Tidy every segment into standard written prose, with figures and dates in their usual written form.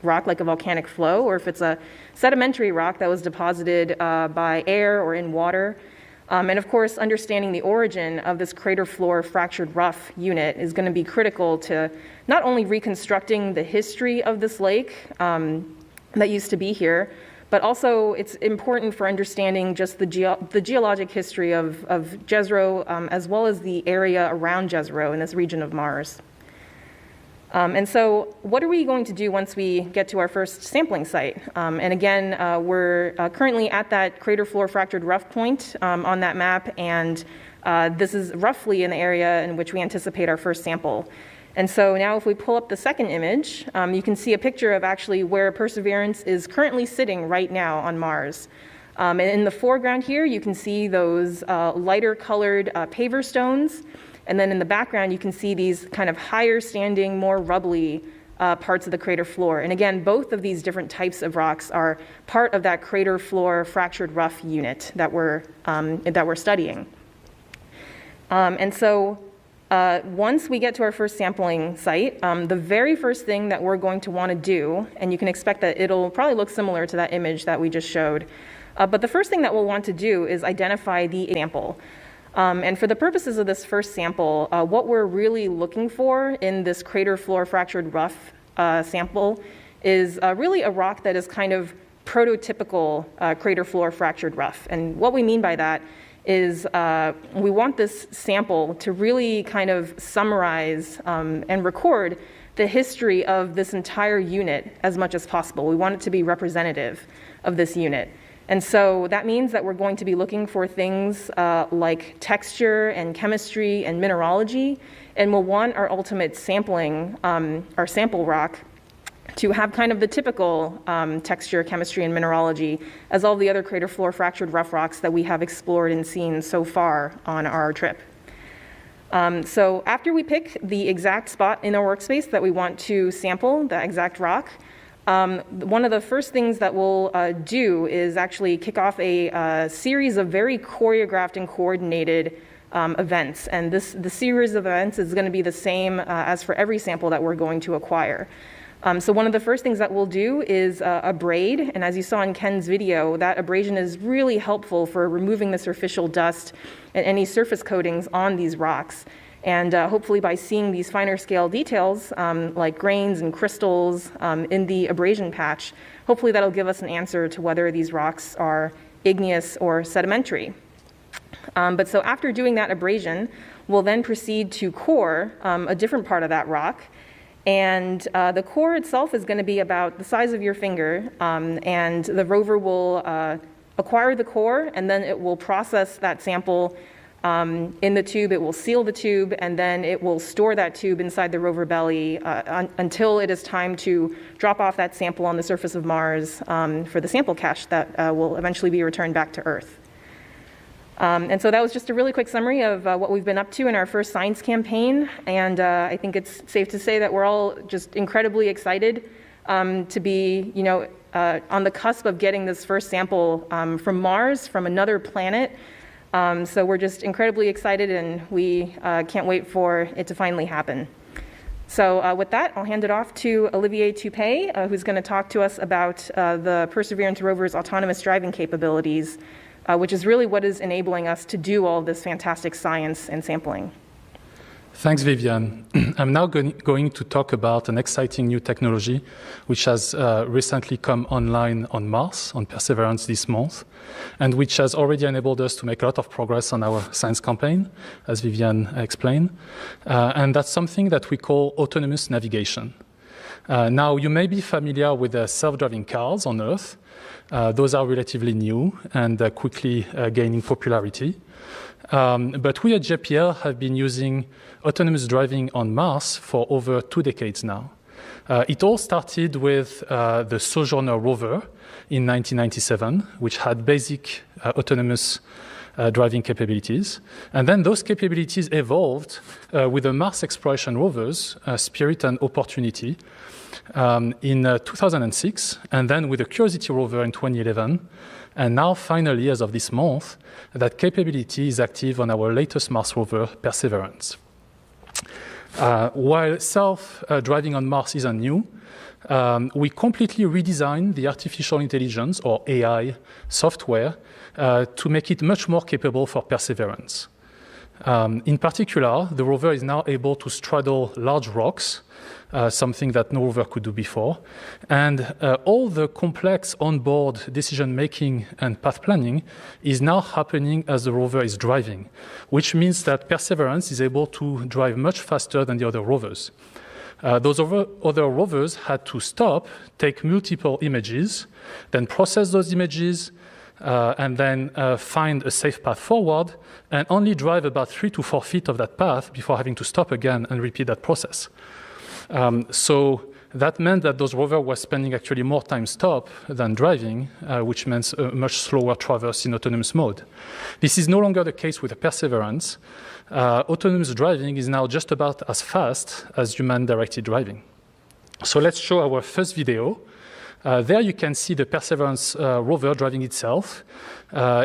rock like a volcanic flow, or if it's a sedimentary rock that was deposited by air or in water. And of course, understanding the origin of this crater floor fractured rough unit is going to be critical to not only reconstructing the history of this lake that used to be here, but also it's important for understanding just the geologic history of Jezero, as well as the area around Jezero in this region of Mars. And so what are we going to do once we get to our first sampling site? And again, we're currently at that crater floor fractured rough point on that map, and this is roughly in the area in which we anticipate our first sample. And so now if we pull up the second image, you can see a picture of actually where Perseverance is currently sitting right now on Mars. And in the foreground here, you can see those lighter colored paver stones. And then in the background, you can see these kind of higher standing, more rubbly parts of the crater floor. And again, both of these different types of rocks are part of that crater floor fractured rough unit that we're studying. And so once we get to our first sampling site, the very first thing that we're going to want to do, and you can expect that it'll probably look similar to that image that we just showed, but the first thing that we'll want to do is identify the sample. And for the purposes of this first sample, what we're really looking for in this crater floor fractured rough sample is really a rock that is kind of prototypical crater floor fractured rough. And what we mean by that is we want this sample to really kind of summarize and record the history of this entire unit as much as possible. We want it to be representative of this unit. And so that means that we're going to be looking for things like texture and chemistry and mineralogy, and we'll want our ultimate sampling, our sample rock, to have kind of the typical texture, chemistry, and mineralogy as all the other crater floor fractured rough rocks that we have explored and seen so far on our trip. So after we pick the exact spot in our workspace that we want to sample, the exact rock, one of the first things that we'll do is actually kick off a series of very choreographed and coordinated events. And the series of events is going to be the same as for every sample that we're going to acquire. So one of the first things that we'll do is abrade. And as you saw in Ken's video, that abrasion is really helpful for removing the superficial dust and any surface coatings on these rocks. And hopefully by seeing these finer scale details, like grains and crystals in the abrasion patch, hopefully that'll give us an answer to whether these rocks are igneous or sedimentary. But so after doing that abrasion, we'll then proceed to core a different part of that rock. And the core itself is going to be about the size of your finger, and the rover will acquire the core, and then it will process that sample in the tube. It will seal the tube, and then it will store that tube inside the rover belly until it is time to drop off that sample on the surface of Mars for the sample cache that will eventually be returned back to Earth. And so that was just a really quick summary of what we've been up to in our first science campaign, and I think it's safe to say that we're all just incredibly excited to be, on the cusp of getting this first sample from Mars, from another planet. So we're just incredibly excited, and we can't wait for it to finally happen. So with that, I'll hand it off to Olivier Toupé, who's going to talk to us about the Perseverance rover's autonomous driving capabilities, which is really what is enabling us to do all this fantastic science and sampling. Thanks, Vivian. I'm now going to talk about an exciting new technology which has recently come online on Mars, on Perseverance this month, and which has already enabled us to make a lot of progress on our science campaign, as Vivian explained. And that's something that we call autonomous navigation. Now, you may be familiar with the self-driving cars on Earth. Those are relatively new and quickly gaining popularity. But we at JPL have been using autonomous driving on Mars for over 2 decades now. It all started with the Sojourner rover in 1997, which had basic autonomous driving capabilities. And then those capabilities evolved with the Mars exploration rovers, Spirit and Opportunity, in 2006, and then with the Curiosity rover in 2011. And now, finally, as of this month, that capability is active on our latest Mars rover, Perseverance. While self-driving on Mars isn't new, we completely redesigned the artificial intelligence, or AI, software to make it much more capable for Perseverance. In particular, the rover is now able to straddle large rocks, something that no rover could do before. And all the complex onboard decision-making and path planning is now happening as the rover is driving, which means that Perseverance is able to drive much faster than the other rovers. Those other rovers had to stop, take multiple images, then process those images, and then find a safe path forward, and only drive about 3 to 4 feet of that path before having to stop again and repeat that process. So that meant that those rovers were spending actually more time stop than driving, which meant a much slower traverse in autonomous mode. This is no longer the case with the Perseverance. Autonomous driving is now just about as fast as human-directed driving. So let's show our first video. There you can see the Perseverance rover driving itself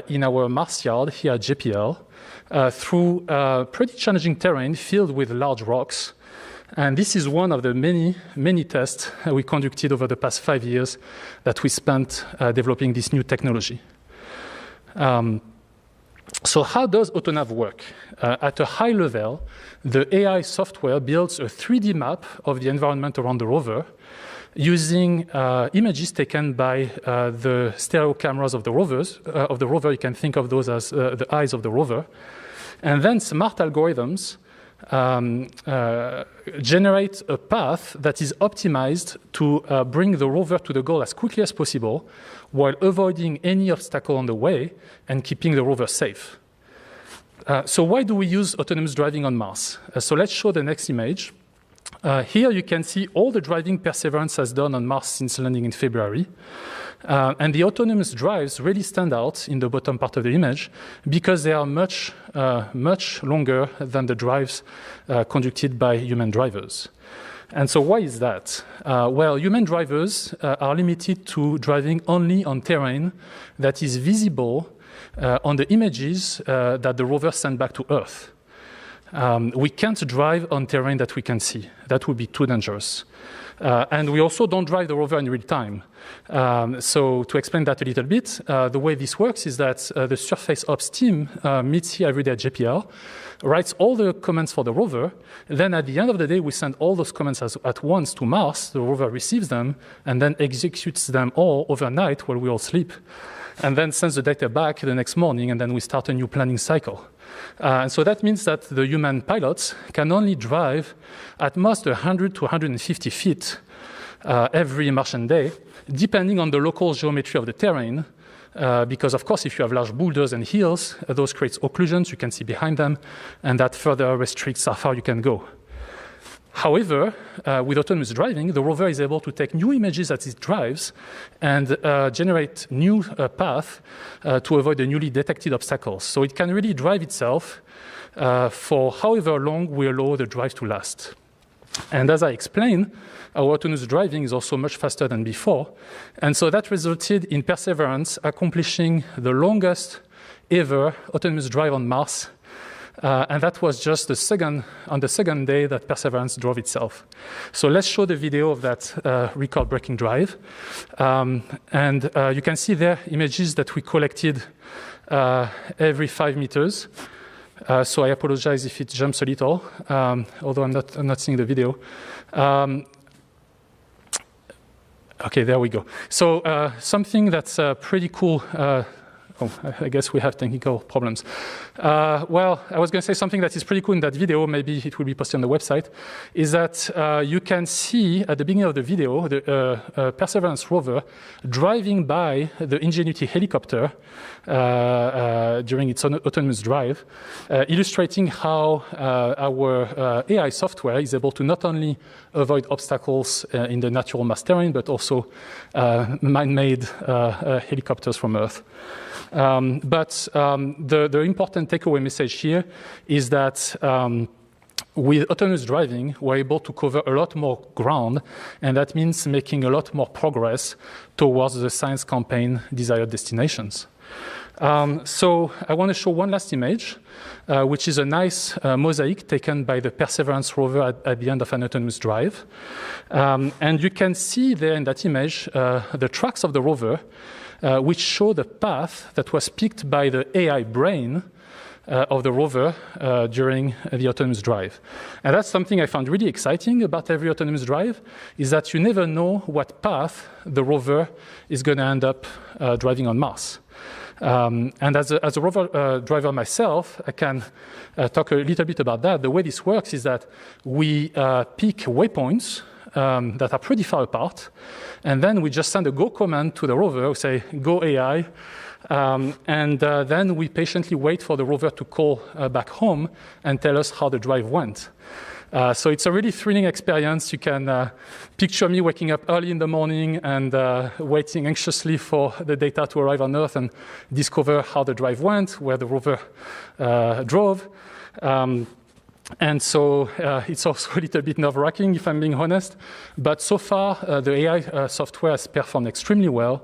in our Mars yard here at JPL through pretty challenging terrain filled with large rocks. And this is one of the many tests we conducted over the past 5 years that we spent developing this new technology. So how does AutoNav work? At a high level, the AI software builds a 3D map of the environment around the rover using images taken by the stereo cameras of the rovers. Of the rover, you can think of those as the eyes of the rover. And then smart algorithms generate a path that is optimized to bring the rover to the goal as quickly as possible while avoiding any obstacle on the way and keeping the rover safe. So why do we use autonomous driving on Mars? So let's show the next image. Here you can see all the driving Perseverance has done on Mars since landing in February. And the autonomous drives really stand out in the bottom part of the image because they are much longer than the drives conducted by human drivers. And so why is that? Well, human drivers are limited to driving only on terrain that is visible on the images that the rover sent back to Earth. We can't drive on terrain that we can see. That would be too dangerous. And we also don't drive the rover in real time. So to explain that a little bit, the way this works is that the Surface Ops team meets here every day at JPL, writes all the commands for the rover. Then at the end of the day, we send all those commands at once to Mars. The rover receives them and then executes them all overnight while we all sleep. And then sends the data back the next morning, and then we start a new planning cycle. And so that means that the human pilots can only drive at most 100 to 150 feet every Martian day, depending on the local geometry of the terrain. Because, of course, if you have large boulders and hills, those create occlusions you can see behind them, and that further restricts how far you can go. However, with autonomous driving, the rover is able to take new images as it drives and generate new paths to avoid the newly detected obstacles. So it can really drive itself for however long we allow the drive to last. And as I explained, our autonomous driving is also much faster than before. And so that resulted in Perseverance accomplishing the longest ever autonomous drive on Mars. And that was just on the second day that Perseverance drove itself. So let's show the video of that record-breaking drive. And you can see there images that we collected every 5 meters. So I apologize if it jumps a little, although I'm not seeing the video. Okay, there we go. So something that's pretty cool. Oh, I guess we have technical problems. Well, I was going to say something that is pretty cool in that video, maybe it will be posted on the website, is that you can see at the beginning of the video the Perseverance rover driving by the Ingenuity helicopter during its autonomous drive, illustrating how our AI software is able to not only avoid obstacles in the natural Mars terrain, but also man-made helicopters from Earth. But the important takeaway message here is that with autonomous driving, we're able to cover a lot more ground, and that means making a lot more progress towards the science campaign desired destinations. So I want to show one last image, which is a nice mosaic taken by the Perseverance rover at the end of an autonomous drive. And you can see there in that image the tracks of the rover, which show the path that was picked by the AI brain of the rover during the autonomous drive. And that's something I found really exciting about every autonomous drive, is that you never know what path the rover is going to end up driving on Mars. And as a rover driver myself, I can talk a little bit about that. The way this works is that we pick waypoints that are pretty far apart, and then we just send a go command to the rover, we say, go AI, and then we patiently wait for the rover to call back home and tell us how the drive went. So it's a really thrilling experience. You can picture me waking up early in the morning and waiting anxiously for the data to arrive on Earth and discover how the drive went, where the rover drove. And so it's also a little bit nerve-wracking, if I'm being honest. But so far, the AI software has performed extremely well.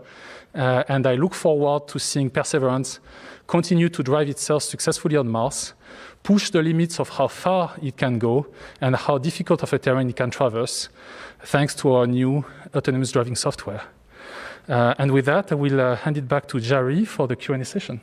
And I look forward to seeing Perseverance continue to drive itself successfully on Mars, push the limits of how far it can go and how difficult of a terrain it can traverse, thanks to our new autonomous driving software. And with that, I will hand it back to Jari for the Q&A session.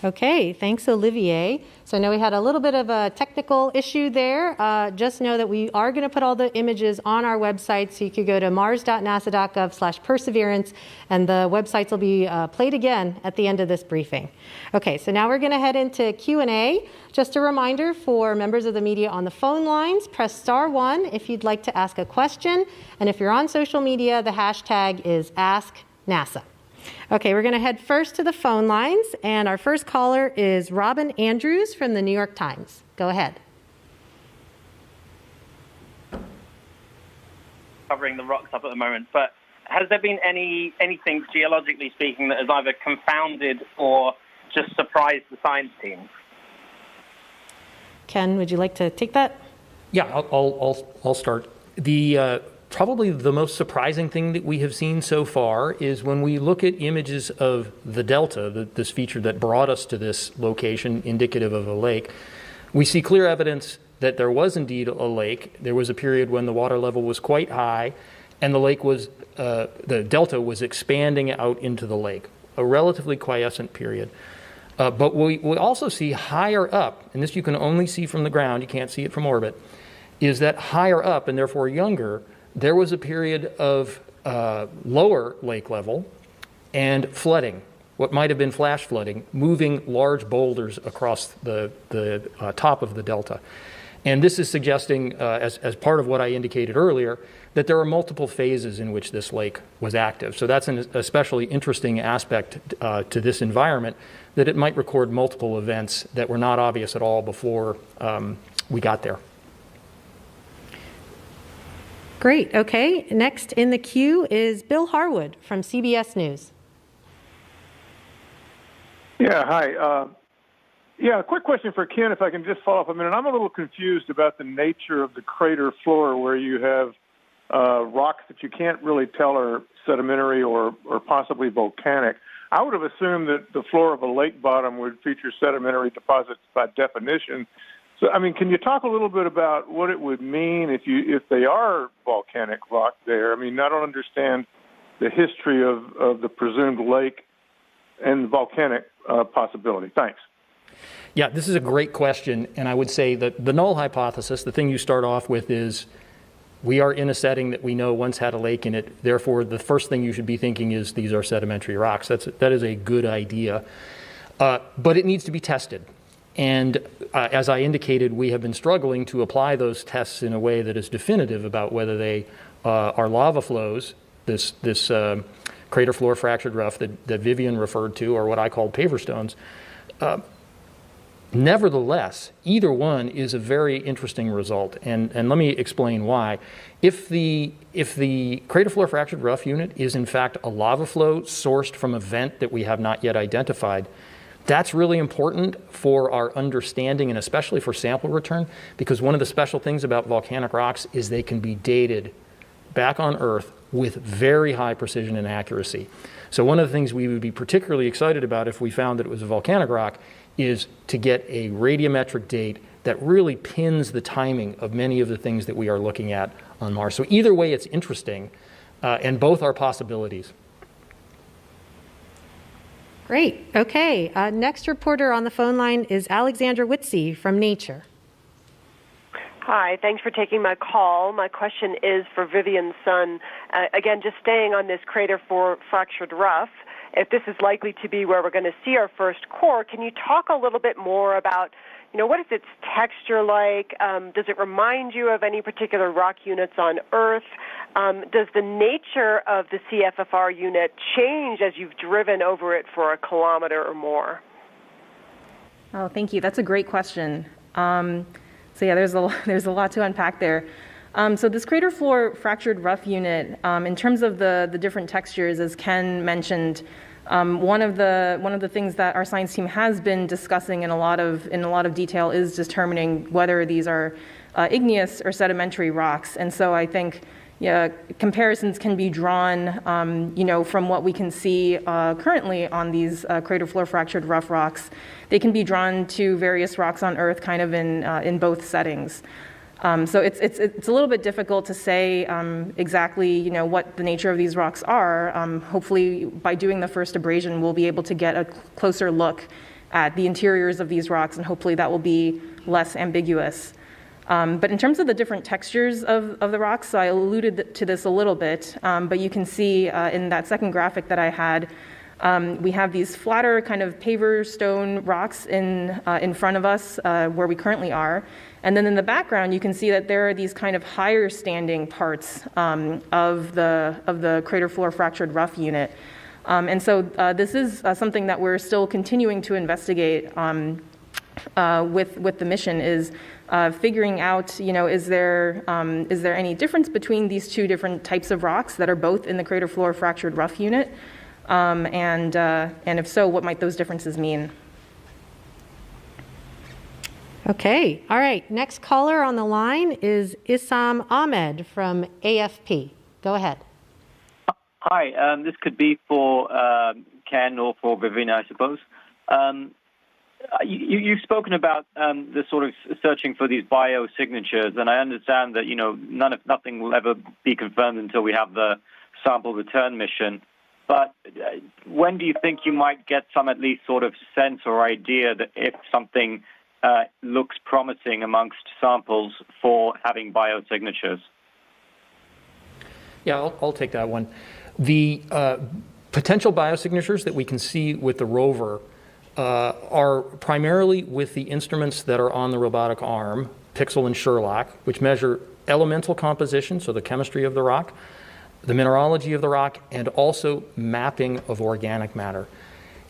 Okay, thanks, Olivier. So I know we had a little bit of a technical issue there. Just know that we are going to put all the images on our website, so you could go to mars.nasa.gov/perseverance, and the websites will be played again at the end of this briefing. Okay, so now we're going to head into Q&A. Just a reminder for members of the media on the phone lines, press *1 if you'd like to ask a question, and if you're on social media, the hashtag is AskNASA. Okay, we're going to head first to the phone lines, and our first caller is Robin Andrews from the New York Times. Go ahead. Covering the rocks up at the moment, but has there been anything geologically speaking that has either confounded or just surprised the science team? Ken, would you like to take that? Yeah, I'll start. Probably the most surprising thing that we have seen so far is when we look at images of the delta, this feature that brought us to this location, indicative of a lake, we see clear evidence that there was indeed a lake. There was a period when the water level was quite high, and the delta was expanding out into the lake, a relatively quiescent period. But we also see higher up, and this you can only see from the ground, you can't see it from orbit, is that higher up, and therefore younger, there was a period of lower lake level and flooding, what might have been flash flooding, moving large boulders across the top of the delta. And this is suggesting, as part of what I indicated earlier, that there are multiple phases in which this lake was active. So that's an especially interesting aspect to this environment, that it might record multiple events that were not obvious at all before we got there. Great. Okay. Next in the queue is Bill Harwood from CBS News. Yeah, hi. A quick question for Ken, if I can just follow up a minute. I'm a little confused about the nature of the crater floor, where you have rocks that you can't really tell are sedimentary or possibly volcanic. I would have assumed that the floor of a lake bottom would feature sedimentary deposits by definition. So, I mean, can you talk a little bit about what it would mean if they are volcanic rock there? I mean, I don't understand the history of the presumed lake and the volcanic possibility. Thanks. Yeah, this is a great question, and I would say that the null hypothesis, the thing you start off with, is we are in a setting that we know once had a lake in it. Therefore, the first thing you should be thinking is these are sedimentary rocks. That is a good idea, but it needs to be tested. And as I indicated, we have been struggling to apply those tests in a way that is definitive about whether they are lava flows, this crater floor fractured rough that Vivian referred to, or what I called paver stones. Nevertheless, either one is a very interesting result, and let me explain why. If the crater floor fractured rough unit is in fact a lava flow sourced from a vent that we have not yet identified, that's really important for our understanding and especially for sample return, because one of the special things about volcanic rocks is they can be dated back on Earth with very high precision and accuracy. So one of the things we would be particularly excited about if we found that it was a volcanic rock is to get a radiometric date that really pins the timing of many of the things that we are looking at on Mars. So either way, it's interesting, and both are possibilities. Great. Okay. Next reporter on the phone line is Alexandra Whitsey from Nature. Hi, thanks for taking my call. My question is for Vivian Sun. Again, just staying on this crater for fractured rough, if this is likely to be where we're going to see our first core, can you talk a little bit more about, what is its texture like? Does it remind you of any particular rock units on Earth? Does the nature of the CFFR unit change as you've driven over it for a kilometer or more? Oh, thank you. That's a great question. So yeah, there's a lot to unpack there. So this crater floor fractured rough unit, in terms of the different textures, as Ken mentioned, one of the things that our science team has been discussing in a lot of detail is determining whether these are igneous or sedimentary rocks. And so I think comparisons can be drawn, from what we can see currently on these crater floor fractured rough rocks. They can be drawn to various rocks on Earth, kind of in both settings. So it's a little bit difficult to say exactly, what the nature of these rocks are. Hopefully, by doing the first abrasion, we'll be able to get a closer look at the interiors of these rocks, and hopefully that will be less ambiguous. But in terms of the different textures of the rocks, so I alluded to this a little bit, but you can see in that second graphic that I had, we have these flatter kind of paver stone rocks in front of us where we currently are. And then in the background, you can see that there are these kind of higher standing parts of the crater floor fractured rough unit. And so this is something that we're still continuing to investigate with the mission, is figuring out, is there any difference between these two different types of rocks that are both in the crater floor fractured rough unit? And if so, what might those differences mean? Okay. All right. Next caller on the line is Issam Ahmed from AFP. Go ahead. Hi. This could be for Ken or for Vivian, I suppose. You've spoken about the sort of searching for these biosignatures, and I understand that nothing will ever be confirmed until we have the sample return mission. But when do you think you might get some at least sort of sense or idea that if something looks promising amongst samples for having biosignatures? Yeah, I'll take that one. The potential biosignatures that we can see with the rover are primarily with the instruments that are on the robotic arm, Pixel and Sherlock, which measure elemental composition, so the chemistry of the rock, the mineralogy of the rock, and also mapping of organic matter.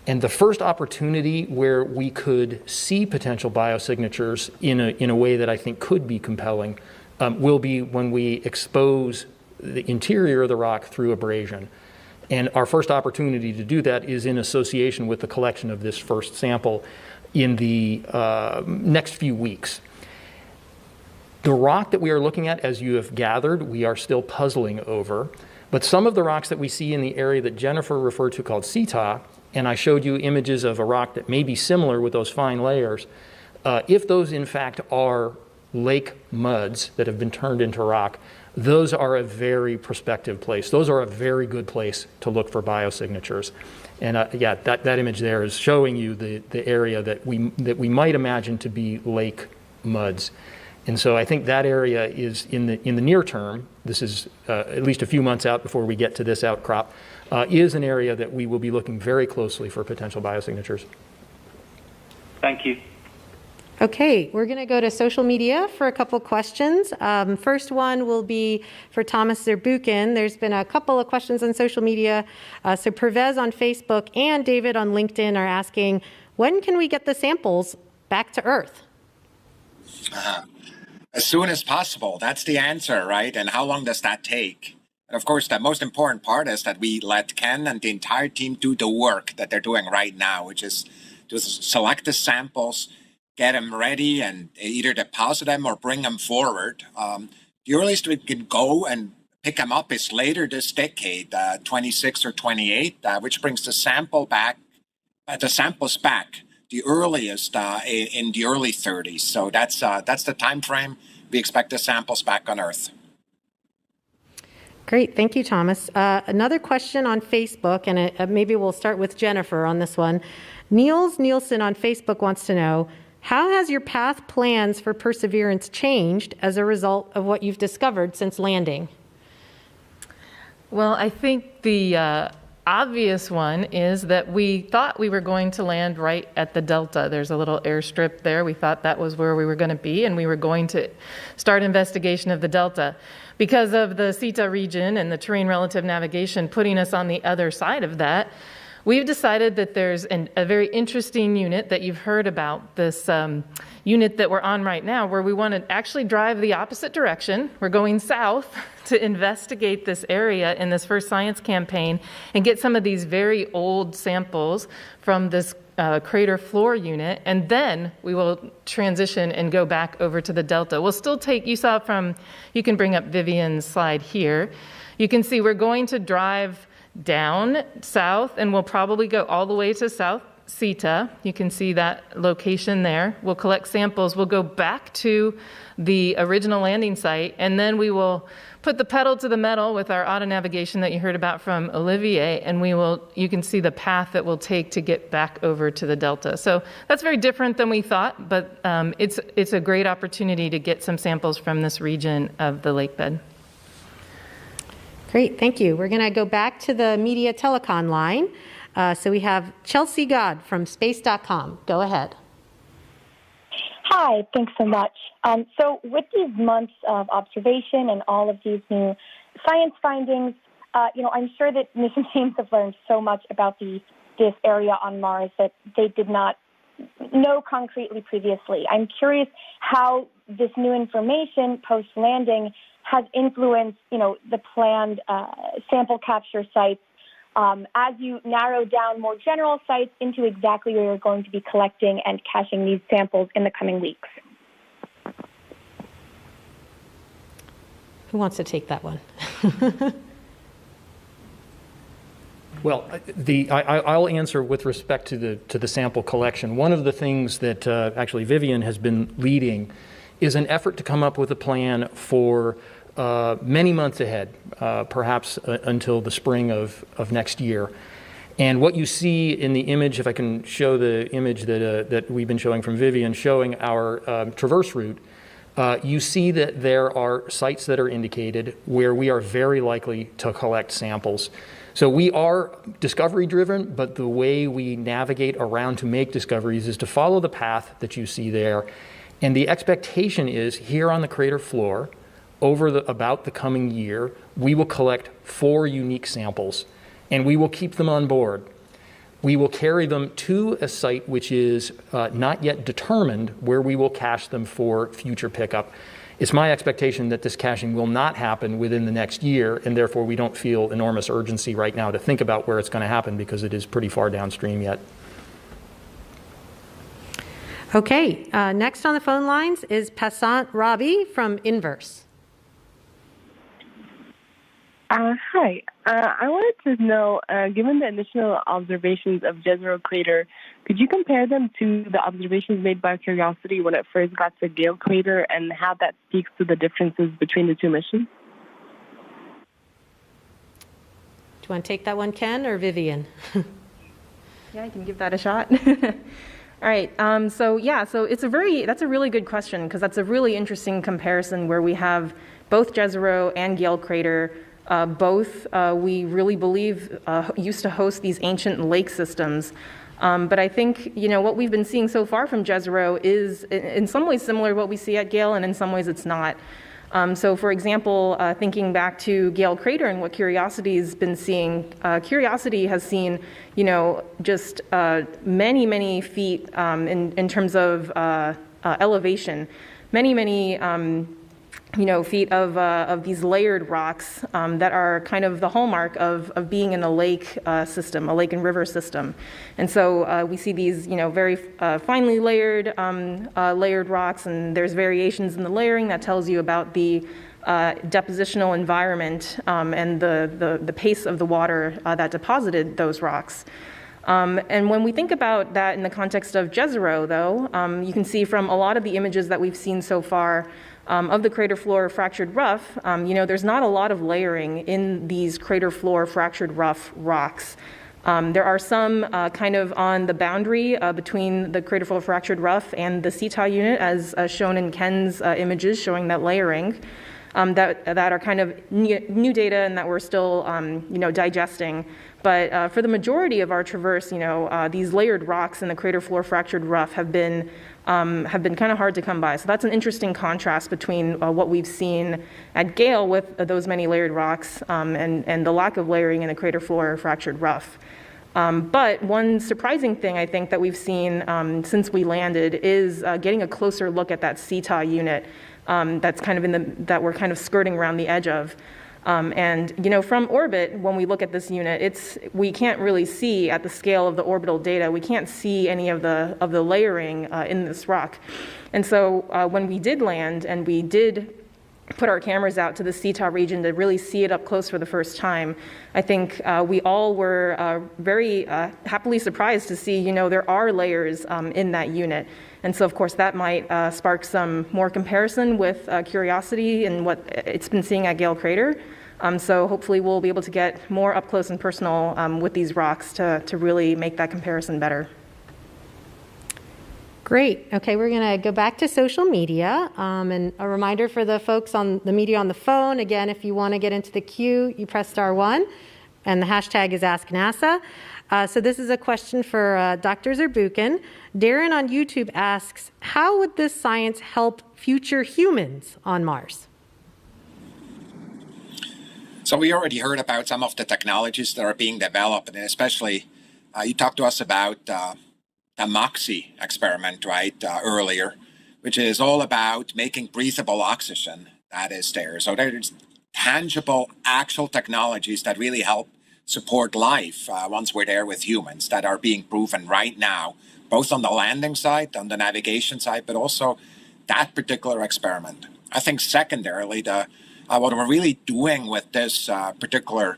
And the first opportunity where we could see potential biosignatures in a way that I think could be compelling will be when we expose the interior of the rock through abrasion. And our first opportunity to do that is in association with the collection of this first sample in the next few weeks. The rock that we are looking at, as you have gathered, we are still puzzling over. But some of the rocks that we see in the area that Jennifer referred to called Sita, and I showed you images of a rock that may be similar with those fine layers, if those in fact are lake muds that have been turned into rock, those are a very prospective place. Those are a very good place to look for biosignatures. And that image there is showing you the area that we might imagine to be lake muds. And so I think that area is in the near term, this is at least a few months out before we get to this outcrop, is an area that we will be looking very closely for potential biosignatures. Thank you. Okay, we're going to go to social media for a couple questions. First one will be for Thomas Zerbukin. There's been a couple of questions on social media. So Pervez on Facebook and David on LinkedIn are asking, when can we get the samples back to Earth? As soon as possible. That's the answer, right? And how long does that take? And of course, the most important part is that we let Ken and the entire team do the work that they're doing right now, which is to select the samples, get them ready, and either deposit them or bring them forward. The earliest we can go and pick them up is later this decade, 26 or 28, which brings the samples back, the earliest in the early 30s. So that's the time frame we expect the samples back on Earth. Great, thank you, Thomas. Another question on Facebook, and maybe we'll start with Jennifer on this one. Niels Nielsen on Facebook wants to know, how has your path plans for Perseverance changed as a result of what you've discovered since landing? Well, I think the obvious one is that we thought we were going to land right at the delta. There's a little airstrip there. We thought that was where we were going to be, and we were going to start investigation of the delta. Because of the CETA region and the terrain relative navigation putting us on the other side of that, we've decided that there's a very interesting unit that you've heard about, this unit that we're on right now, where we want to actually drive the opposite direction. We're going south to investigate this area in this first science campaign and get some of these very old samples from this crater floor unit, and then we will transition and go back over to the delta. We'll still take, you can bring up Vivian's slide here. You can see we're going to drive down south, and we'll probably go all the way to South CETA. You can see that location there. We'll collect samples. We'll go back to the original landing site, and then we will put the pedal to the metal with our auto navigation that you heard about from Olivier, and you can see the path that we'll take to get back over to the delta. So that's very different than we thought, but it's a great opportunity to get some samples from this region of the lake bed. Great, thank you. We're going to go back to the Media Telecom line. So we have Chelsea God from space.com. Go ahead. Hi, thanks so much. So with these months of observation and all of these new science findings, I'm sure that mission teams have learned so much about this area on Mars that they did not know concretely previously. I'm curious how this new information post-landing has influenced, the planned sample capture sites as you narrow down more general sites into exactly where you're going to be collecting and caching these samples in the coming weeks. Who wants to take that one? Well, I'll answer with respect to the sample collection. One of the things that actually Vivian has been leading is an effort to come up with a plan for many months ahead, perhaps until the spring of next year. And what you see in the image, if I can show the image that we've been showing from Vivian, showing our traverse route, you see that there are sites that are indicated where we are very likely to collect samples. So we are discovery driven, but the way we navigate around to make discoveries is to follow the path that you see there. And the expectation is here on the crater floor, over about the coming year, we will collect 4 unique samples, and we will keep them on board. We will carry them to a site which is not yet determined where we will cache them for future pickup. It's my expectation that this caching will not happen within the next year, and therefore we don't feel enormous urgency right now to think about where it's going to happen because it is pretty far downstream yet. Okay, next on the phone lines is Passant Rabi from Inverse. Hi. I wanted to know, given the initial observations of Jezero Crater, could you compare them to the observations made by Curiosity when it first got to Gale Crater and how that speaks to the differences between the two missions? Do you want to take that one, Ken, or Vivian? Yeah, I can give that a shot. All right. So that's a really good question because that's a really interesting comparison where we have both Jezero and Gale Crater. Both we really believe used to host these ancient lake systems. But I think, what we've been seeing so far from Jezero is in some ways similar to what we see at Gale, and in some ways it's not. So for example, thinking back to Gale Crater and what Curiosity has been seeing, Curiosity has seen, just many, many feet in terms of elevation, many feet of these layered rocks that are kind of the hallmark of being in a lake system, a lake and river system. And so we see these, very finely layered rocks, and there's variations in the layering that tells you about the depositional environment and the pace of the water that deposited those rocks. And when we think about that in the context of Jezero, though, you can see from a lot of the images that we've seen so far of the crater floor fractured rough, there's not a lot of layering in these crater floor fractured rough rocks. There are some kind of on the boundary between the crater floor fractured rough and the CETA unit, as shown in Ken's images showing that layering, that are kind of new data and that we're still digesting. But for the majority of our traverse, these layered rocks in the crater floor fractured rough have been kind of hard to come by. So that's an interesting contrast between what we've seen at Gale with those many layered rocks and the lack of layering in the crater floor fractured rough. But one surprising thing I think that we've seen since we landed is getting a closer look at that CETA unit that's kind of that we're kind of skirting around the edge of. And from orbit, when we look at this unit, we can't really see at the scale of the orbital data. We can't see any of the layering in this rock. And so when we did land and we did put our cameras out to the CETA region to really see it up close for the first time, I think we all were very happily surprised to see, there are layers in that unit. And so, of course, that might spark some more comparison with Curiosity and what it's been seeing at Gale Crater. So hopefully we'll be able to get more up close and personal with these rocks to really make that comparison better. Great. Okay, we're going to go back to social media. And a reminder for the folks on the media on the phone, again, if you want to get into the queue, you press *1, and the hashtag is #AskNASA. So this is a question for Dr. Zurbuchen. Darren on YouTube asks, how would this science help future humans on Mars? So we already heard about some of the technologies that are being developed, and especially you talked to us about the MOXIE experiment, right, earlier, which is all about making breathable oxygen that is there. So there's tangible, actual technologies that really help support life once we're there with humans that are being proven right now, both on the landing side, on the navigation side, but also that particular experiment. I think secondarily, what we're really doing with this particular,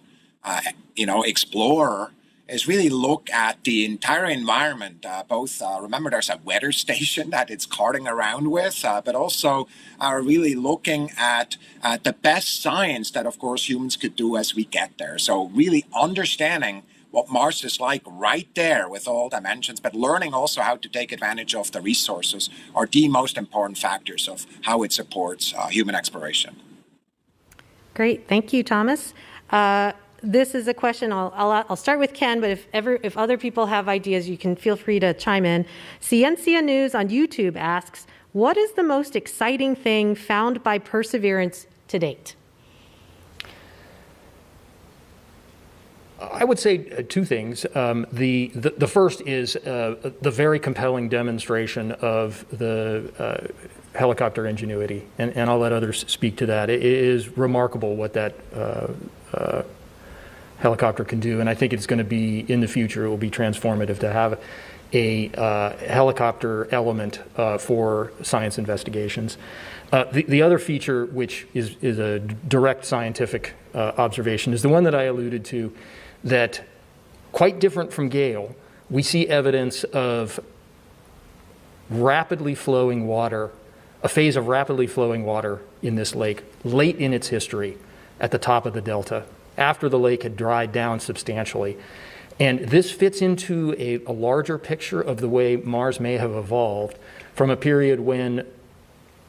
explorer is really look at the entire environment, both, remember there's a weather station that it's carting around with, but also really looking at the best science that, of course, humans could do as we get there. So really understanding what Mars is like right there with all dimensions, but learning also how to take advantage of the resources are the most important factors of how it supports human exploration. Great. Thank you, Thomas. This is a question, I'll start with Ken, but if other people have ideas, you can feel free to chime in. Ciencia News on YouTube asks, what is the most exciting thing found by Perseverance to date? I would say two things. The first is the very compelling demonstration of the helicopter ingenuity, and I'll let others speak to that. It is remarkable what that helicopter can do, and I think it's going to be, in the future, it will be transformative to have a helicopter element for science investigations. The other feature, which is a direct scientific observation, is the one that I alluded to, that quite different from Gale, we see evidence of rapidly flowing water, a phase of rapidly flowing water in this lake late in its history at the top of the delta, after the lake had dried down substantially. And this fits into a larger picture of the way Mars may have evolved from a period when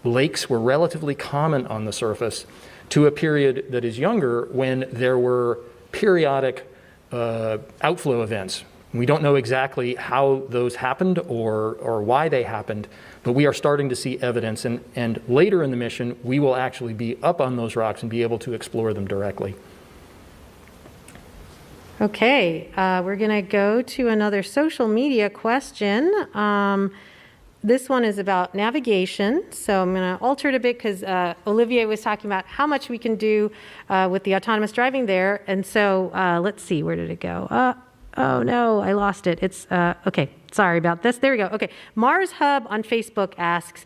lakes were relatively common on the surface to a period that is younger when there were periodic outflow events. We don't know exactly how those happened or why they happened, but we are starting to see evidence. And later in the mission, we will actually be up on those rocks and be able to explore them directly. Okay, we're going to go to another social media question. This one is about navigation, so I'm going to alter it a bit because Olivier was talking about how much we can do with the autonomous driving there. And so let's see, where did it go? Oh no, I lost it. It's okay, sorry about this. There we go. Okay, Mars Hub on Facebook asks,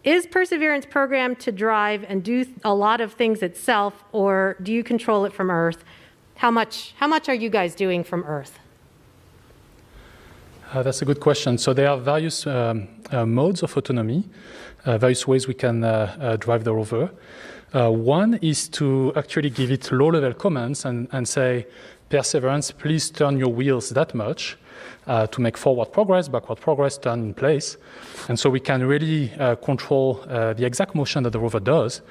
is Perseverance programmed to drive and do a lot of things itself, or do you control it from Earth? How much are you guys doing from Earth? That's a good question. So there are various modes of autonomy, various ways we can drive the rover. One is to actually give it low-level commands and say, Perseverance, please turn your wheels that much to make forward progress, backward progress, turn in place. And so we can really control the exact motion that the rover does.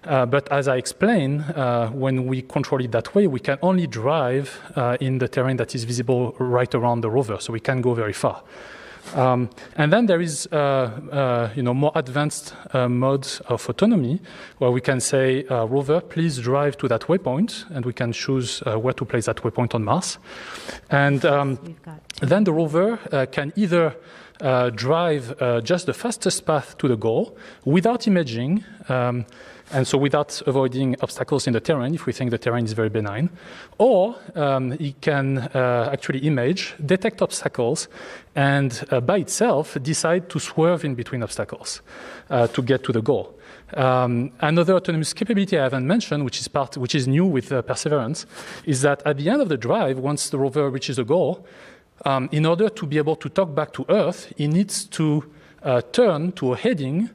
But as I explained, when we control it that way, we can only drive in the terrain that is visible right around the rover, so we can't go very far. And then there is, more advanced modes of autonomy where we can say, rover, please drive to that waypoint, and we can choose where to place that waypoint on Mars. And then the rover can either drive just the fastest path to the goal without imaging, and so without avoiding obstacles in the terrain, if we think the terrain is very benign, or it can actually image, detect obstacles, and by itself decide to swerve in between obstacles to get to the goal. Another autonomous capability I haven't mentioned, which is new with Perseverance, is that at the end of the drive, once the rover reaches the goal, in order to be able to talk back to Earth, it needs to turn to a heading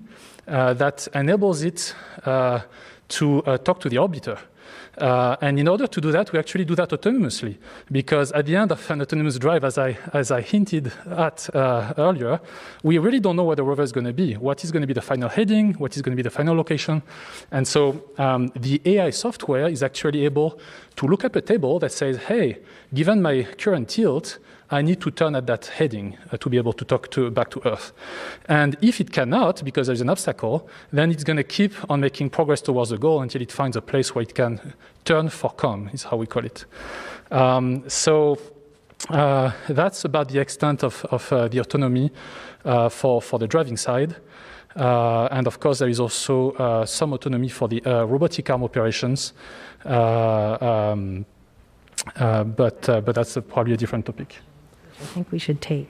that enables it to talk to the orbiter. And in order to do that, we actually do that autonomously, because at the end of an autonomous drive, as I hinted at earlier, we really don't know where the rover is going to be. What is going to be the final heading? What is going to be the final location? And so the AI software is actually able to look up a table that says, hey, given my current tilt, I need to turn at that heading to be able to talk back to Earth. And if it cannot, because there's an obstacle, then it's going to keep on making progress towards the goal until it finds a place where it can turn for calm, is how we call it. So that's about the extent of the autonomy for the driving side. And of course, there is also some autonomy for the robotic arm operations. But that's probably a different topic. I think we should take.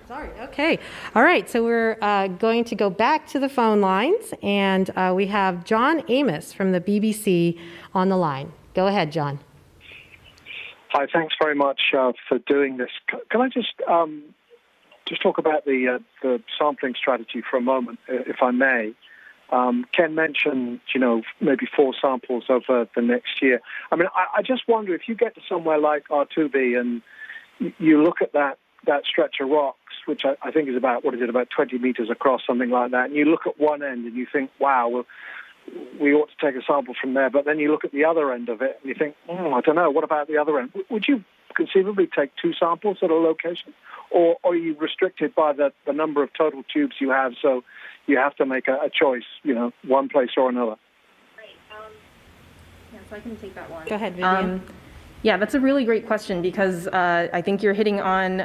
Sorry, okay. All right, so we're going to go back to the phone lines, and we have John Amos from the BBC on the line. Go ahead, John. Hi, thanks very much for doing this. Can I just talk about the sampling strategy for a moment, if I may? Ken mentioned, maybe 4 samples over the next year. I mean, I just wonder if you get to somewhere like R2B and you look at that stretch of rocks, which I think is about 20 meters across, something like that, and you look at one end and you think, wow, well, we ought to take a sample from there, but then you look at the other end of it and you think, I don't know, what about the other end? Would you conceivably take 2 samples at a location? Or are you restricted by the number of total tubes you have, so you have to make a choice, one place or another? Right. So I can take that one. Go ahead, Vivian. Yeah, that's a really great question, because I think you're hitting on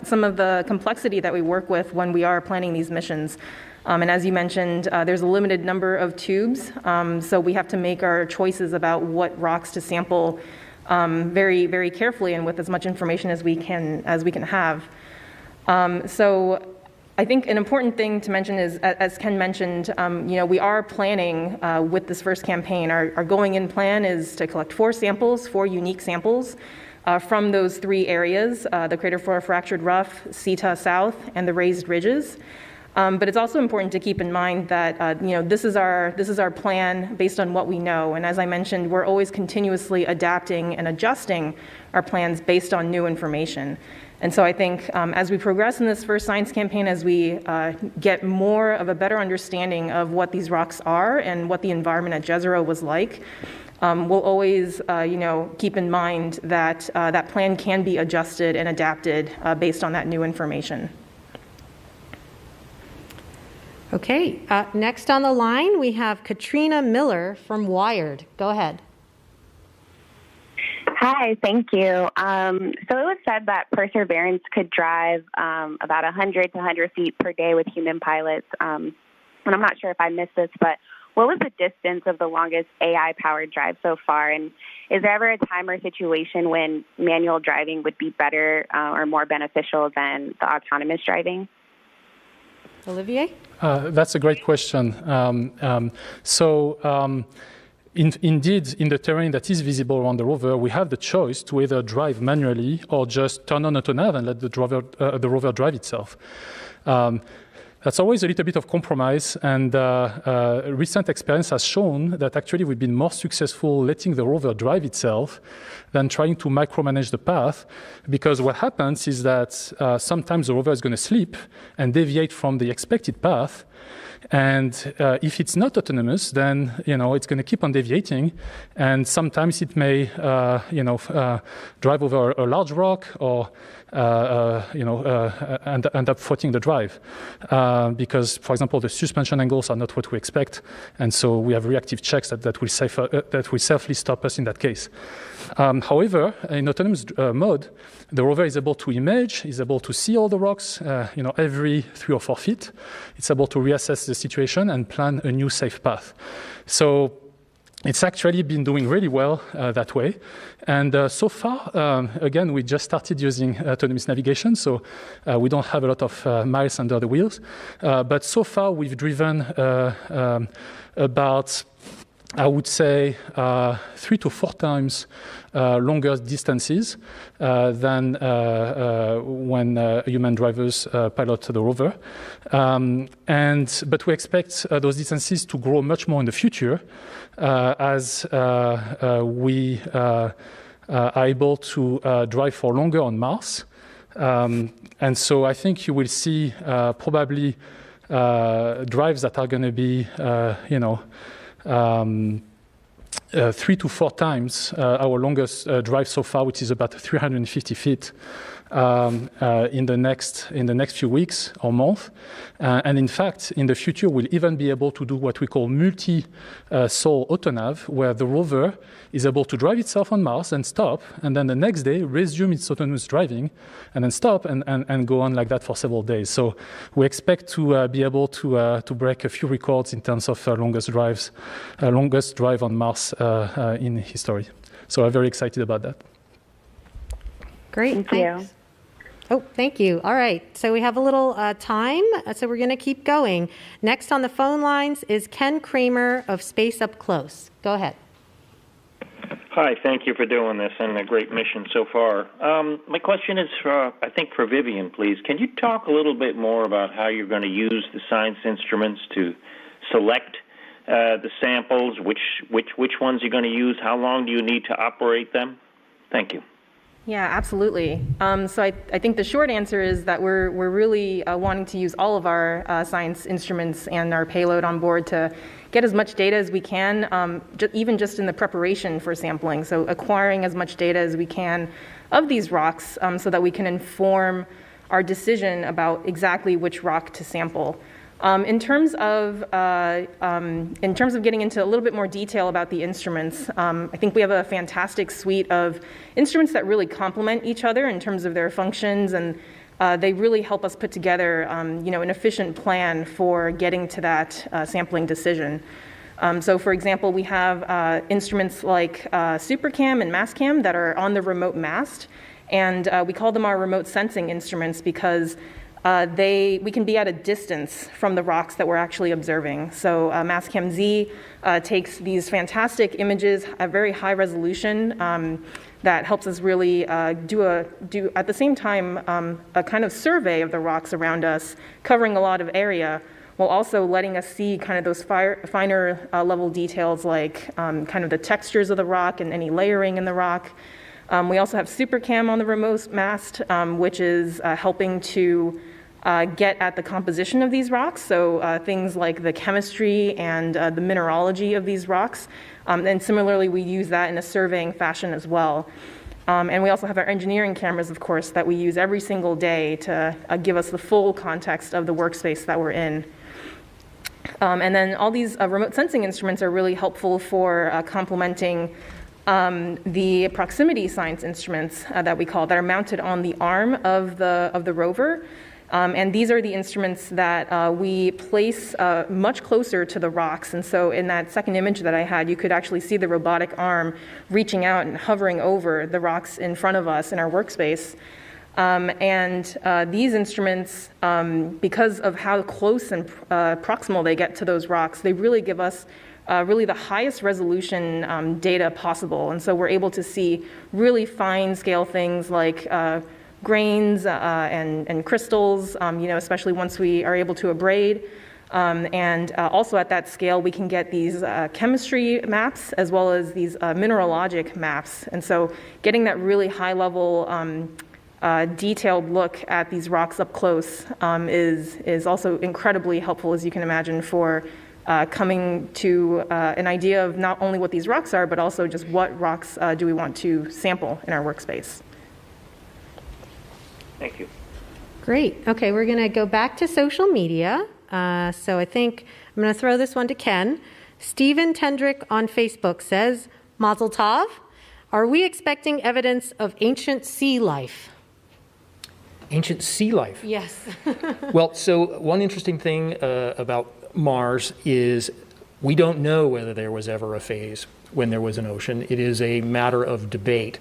some of the complexity that we work with when we are planning these missions. And as you mentioned, there's a limited number of tubes, so we have to make our choices about what rocks to sample very, very carefully and with as much information as we can have. So I think an important thing to mention is, as Ken mentioned, we are planning with this first campaign. Our going-in plan is to collect 4 unique samples from those 3 areas, the crater floor fractured rough, CETA South, and the raised ridges. But it's also important to keep in mind that this is our plan based on what we know. And as I mentioned, we're always continuously adapting and adjusting our plans based on new information. And so I think as we progress in this first science campaign, as we get more of a better understanding of what these rocks are and what the environment at Jezero was like, we'll always keep in mind that that plan can be adjusted and adapted based on that new information. Okay, next on the line, we have Katrina Miller from Wired. Go ahead. Hi, thank you. So it was said that Perseverance could drive about 100 to 100 feet per day with human pilots. And I'm not sure if I missed this, but what was the distance of the longest AI-powered drive so far? And is there ever a time or situation when manual driving would be better or more beneficial than the autonomous driving? Olivier? That's a great question. Indeed, in the terrain that is visible around the rover, we have the choice to either drive manually or just turn on AutoNav and let the rover drive itself. That's always a little bit of compromise, and recent experience has shown that actually we've been more successful letting the rover drive itself than trying to micromanage the path, because what happens is that sometimes the rover is going to slip and deviate from the expected path. And if it's not autonomous, then it's going to keep on deviating, and sometimes it may drive over a large rock or end up faulting the drive because, for example, the suspension angles are not what we expect, and so we have reactive checks that will safely stop us in that case. However, in autonomous mode, the rover is able to image, is able to see all the rocks, every 3 or 4 feet. It's able to reassess the situation and plan a new safe path. So it's actually been doing really well that way. And so far, again, we just started using autonomous navigation, so we don't have a lot of miles under the wheels. But so far, we've driven about, I would say, 3 to 4 times longer distances than when human drivers pilot the rover. But we expect those distances to grow much more in the future as we are able to drive for longer on Mars. And so I think you will see probably drives that are going to be, 3 to 4 times our longest drive so far, which is about 350 feet in the next few weeks or month. And in fact, in the future, we'll even be able to do what we call multi-sol autonav, where the rover is able to drive itself on Mars and stop, and then the next day resume its autonomous driving, and then stop and go on like that for several days. So we expect to be able to break a few records in terms of longest drive on Mars in history. So I'm very excited about that. Great, thanks. Oh, thank you. All right, so we have a little time, so we're going to keep going. Next on the phone lines is Ken Kramer of Space Up Close. Go ahead. Hi, thank you for doing this and a great mission so far. My question is, for Vivian, please. Can you talk a little bit more about how you're going to use the science instruments to select the samples, which ones you're going to use, how long do you need to operate them? Thank you. Yeah, absolutely. So I think the short answer is that we're really wanting to use all of our science instruments and our payload on board to get as much data as we can, even just in the preparation for sampling. So acquiring as much data as we can of these rocks so that we can inform our decision about exactly which rock to sample. In terms of getting into a little bit more detail about the instruments, I think we have a fantastic suite of instruments that really complement each other in terms of their functions, and they really help us put together, an efficient plan for getting to that sampling decision. So, for example, we have instruments like SuperCam and MassCam that are on the remote mast, and we call them our remote sensing instruments because we can be at a distance from the rocks that we're actually observing. So MassCam Z takes these fantastic images at very high resolution that helps us really do at the same time a kind of survey of the rocks around us, covering a lot of area, while also letting us see kind of those finer level details like kind of the textures of the rock and any layering in the rock. We also have SuperCam on the remote mast, which is helping to get at the composition of these rocks, so things like the chemistry and the mineralogy of these rocks. And similarly, we use that in a surveying fashion as well. And we also have our engineering cameras, of course, that we use every single day to give us the full context of the workspace that we're in. And then all these remote sensing instruments are really helpful for complementing the proximity science instruments that we call, that are mounted on the arm of the rover. And these are the instruments that we place much closer to the rocks. And so in that second image that I had, you could actually see the robotic arm reaching out and hovering over the rocks in front of us in our workspace. These instruments, because of how close and proximal they get to those rocks, they really give us really the highest resolution data possible. And so we're able to see really fine scale things like grains and crystals, especially once we are able to abrade. Also at that scale, we can get these chemistry maps as well as these mineralogic maps. And so getting that really high level detailed look at these rocks up close is also incredibly helpful, as you can imagine, for coming to an idea of not only what these rocks are, but also just what rocks do we want to sample in our workspace. Thank you. Great. Okay, we're going to go back to social media. So I think I'm going to throw this one to Ken. Stephen Tendrick on Facebook says, Mazel Tov, are we expecting evidence of ancient sea life? Ancient sea life? Yes. Well, so one interesting thing about Mars is we don't know whether there was ever a phase when there was an ocean. It is a matter of debate.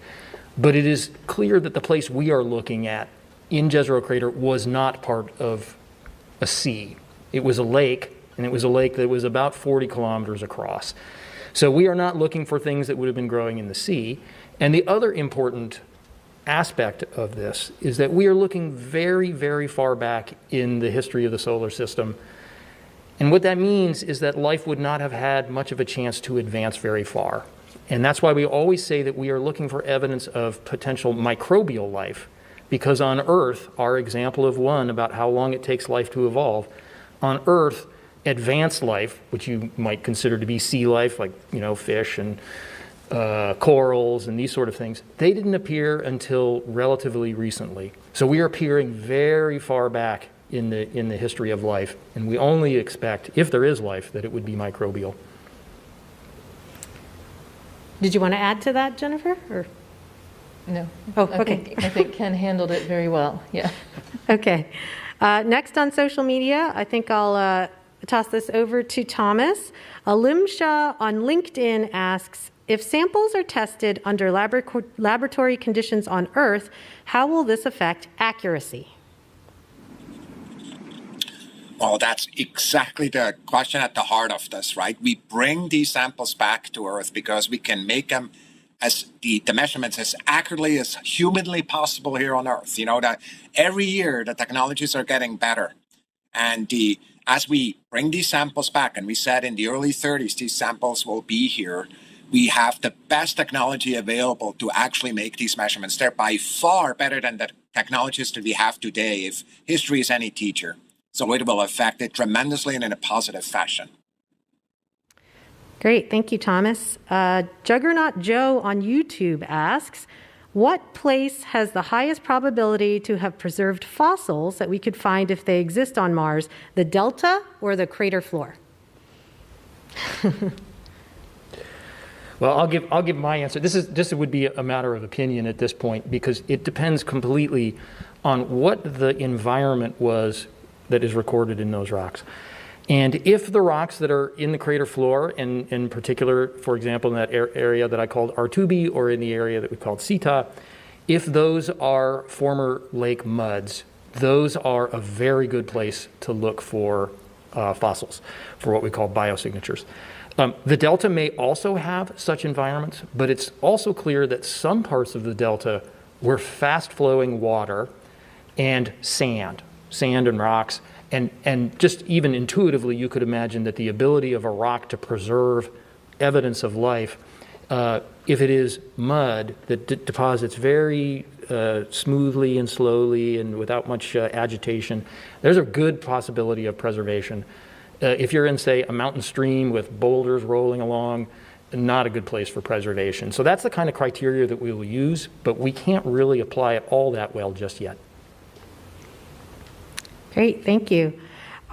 But it is clear that the place we are looking at in Jezero Crater was not part of a sea. It was a lake, and it was a lake that was about 40 kilometers across. So we are not looking for things that would have been growing in the sea. And the other important aspect of this is that we are looking very, very far back in the history of the solar system. And what that means is that life would not have had much of a chance to advance very far. And that's why we always say that we are looking for evidence of potential microbial life, because on Earth, our example of one about how long it takes life to evolve, on Earth, advanced life, which you might consider to be sea life, like fish and corals and these sort of things, they didn't appear until relatively recently. So we are peering very far back in the history of life, and we only expect, if there is life, that it would be microbial. Did you want to add to that, Jennifer? Or? No. Oh, okay. I think Ken handled it very well. Yeah. Okay. Next on social media, I think I'll toss this over to Thomas. Alimsha on LinkedIn asks, if samples are tested under laboratory conditions on Earth, how will this affect accuracy? Well, that's exactly the question at the heart of this, right? We bring these samples back to Earth because we can make them as the measurements as accurately as humanly possible here on Earth. That every year the technologies are getting better. And as we bring these samples back, and we said in the early 30s, these samples will be here, we have the best technology available to actually make these measurements. They're by far better than the technologies that we have today, if history is any teacher. So it will affect it tremendously and in a positive fashion. Great. Thank you, Thomas. Juggernaut Joe on YouTube asks, what place has the highest probability to have preserved fossils that we could find if they exist on Mars, the delta or the crater floor? Well, I'll give my answer. This would be a matter of opinion at this point, because it depends completely on what the environment was that is recorded in those rocks. And if the rocks that are in the crater floor, and in particular, for example, in that area that I called Artubi, or in the area that we called Sita, if those are former lake muds, those are a very good place to look for fossils, for what we call biosignatures. The delta may also have such environments, but it's also clear that some parts of the delta were fast-flowing water and sand and rocks. And just even intuitively, you could imagine that the ability of a rock to preserve evidence of life, if it is mud that deposits very smoothly and slowly and without much agitation, there's a good possibility of preservation. If you're in, say, a mountain stream with boulders rolling along, not a good place for preservation. So that's the kind of criteria that we will use, but we can't really apply it all that well just yet. Great, thank you.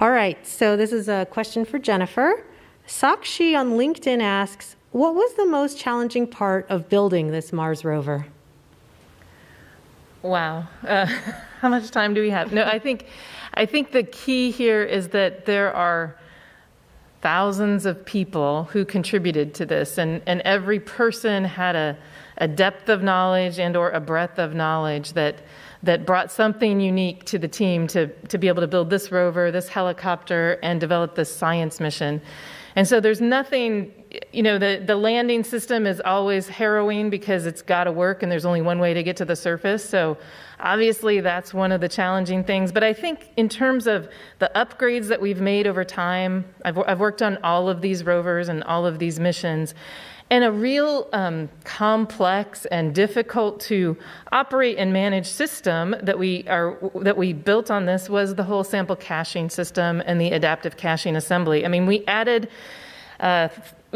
All right, so this is a question for Jennifer. Sakshi on LinkedIn asks, what was the most challenging part of building this Mars rover? Wow. How much time do we have? No, I think the key here is that there are thousands of people who contributed to this, and every person had depth of knowledge and or a breadth of knowledge that brought something unique to the team to be able to build this rover, this helicopter, and develop this science mission. And so there's nothing, the landing system is always harrowing because it's got to work and there's only one way to get to the surface. So obviously that's one of the challenging things. But I think in terms of the upgrades that we've made over time, I've worked on all of these rovers and all of these missions. And a real complex and difficult to operate and manage system that we built on this was the whole sample caching system and the adaptive caching assembly. I mean, we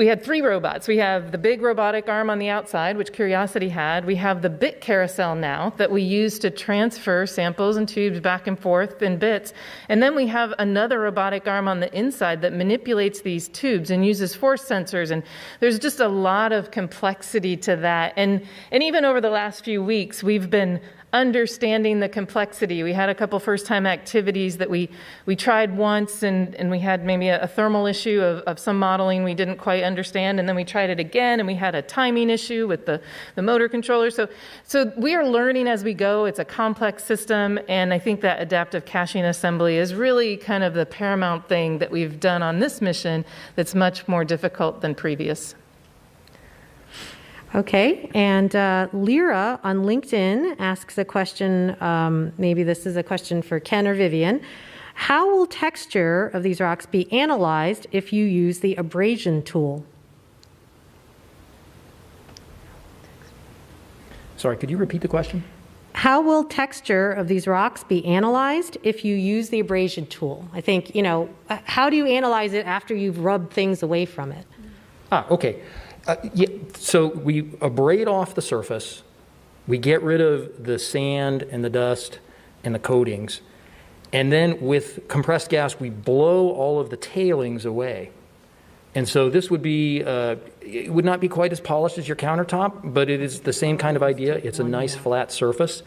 had 3 robots. We have the big robotic arm on the outside, which Curiosity had. We have the bit carousel now that we use to transfer samples and tubes back and forth in bits. And then we have another robotic arm on the inside that manipulates these tubes and uses force sensors. And there's just a lot of complexity to that. And even over the last few weeks, we've been understanding the complexity. We had a couple first-time activities that we tried once, and we had maybe a thermal issue of some modeling we didn't quite understand, and then we tried it again, and we had a timing issue with the motor controller. So we are learning as we go. It's a complex system, and I think that adaptive caching assembly is really kind of the paramount thing that we've done on this mission that's much more difficult than previous. Okay, and Lyra on LinkedIn asks a question, maybe this is a question for Ken or Vivian. How will texture of these rocks be analyzed if you use the abrasion tool? Sorry, could you repeat the question? How will texture of these rocks be analyzed if you use the abrasion tool? I think, how do you analyze it after you've rubbed things away from it? Okay. So we abrade off the surface, we get rid of the sand and the dust and the coatings, and then with compressed gas we blow all of the tailings away. And so this would be, it would not be quite as polished as your countertop, but it is the same kind of idea. It's a nice flat surface,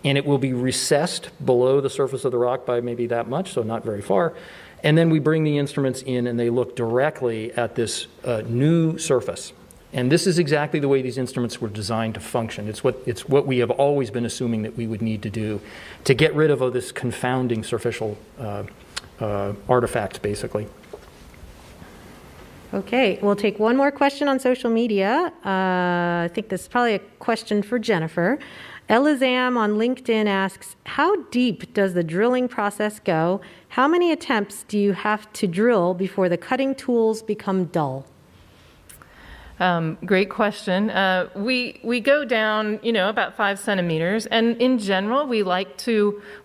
and it will be recessed below the surface of the rock by maybe that much, so not very far. And then we bring the instruments in and they look directly at this new surface. And this is exactly the way these instruments were designed to function. It's what we have always been assuming that we would need to do to get rid of this confounding surficial artifact, basically. Okay, we'll take one more question on social media. I think this is probably a question for Jennifer. Elizam on LinkedIn asks, how deep does the drilling process go? How many attempts do you have to drill before the cutting tools become dull? Great question. We go down, about 5 centimeters, and in general, we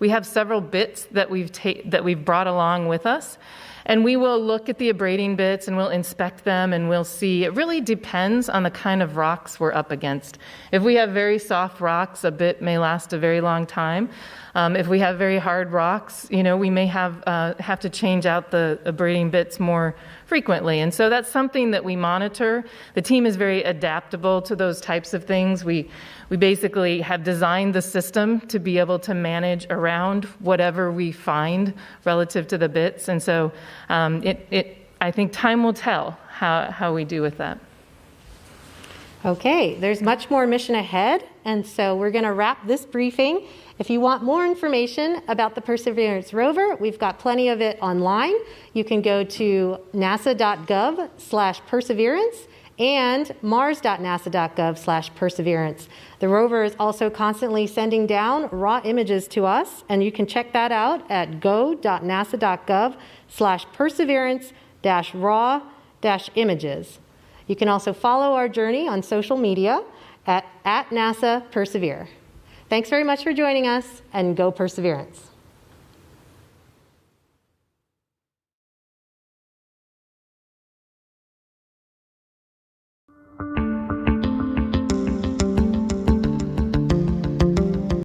have several bits that we've brought along with us. And we will look at the abrading bits and we'll inspect them and we'll see. It really depends on the kind of rocks we're up against. If we have very soft rocks, a bit may last a very long time. If we have very hard rocks, we may have to change out the abrading bits more frequently. And so that's something that we monitor. The team is very adaptable to those types of things. We basically have designed the system to be able to manage around whatever we find relative to the bits. And so I think time will tell how we do with that. Okay, there's much more mission ahead, and so we're going to wrap this briefing. If you want more information about the Perseverance rover, we've got plenty of it online. You can go to nasa.gov/perseverance and mars.nasa.gov/perseverance. The rover is also constantly sending down raw images to us, and you can check that out at go.nasa.gov/perseverance-raw-images. You can also follow our journey on social media at NASA Persevere. Thanks very much for joining us, and go Perseverance.